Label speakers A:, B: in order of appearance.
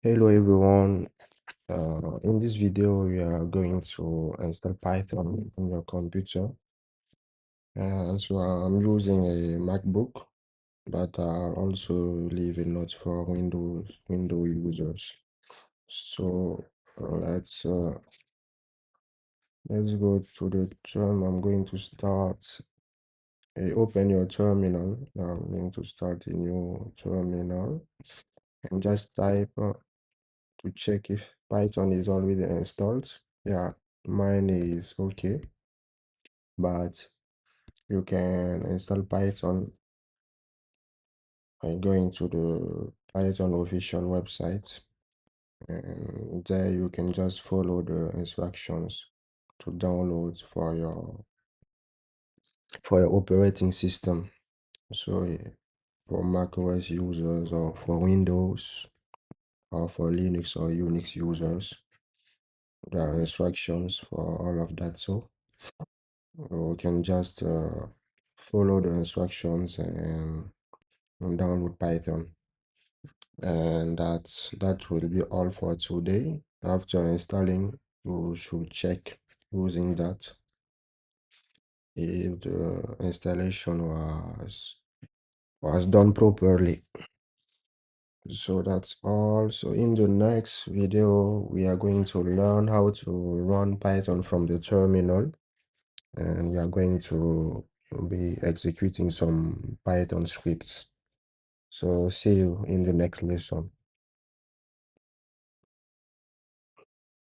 A: Hello everyone. In this video, we are going to install Python on your computer. So I'm using a MacBook, but I also leave a note for window users. So let's go to the term. I'm going to start. Open your terminal. I'm going to start a new terminal and just type to check if Python is already installed. Yeah, mine is okay, but you can install Python by going to the Python official website, and there you can just follow the instructions to download for your operating system. So for macOS users or for Windows or for Linux or Unix users, there are instructions for all of that. So you can just follow the instructions and download Python. And that will be all for today. After installing, you should check using that if the installation was done properly. So that's all. So in the next video, we are going to learn how to run Python from the terminal, and we are going to be executing some Python scripts. So see you in the next lesson.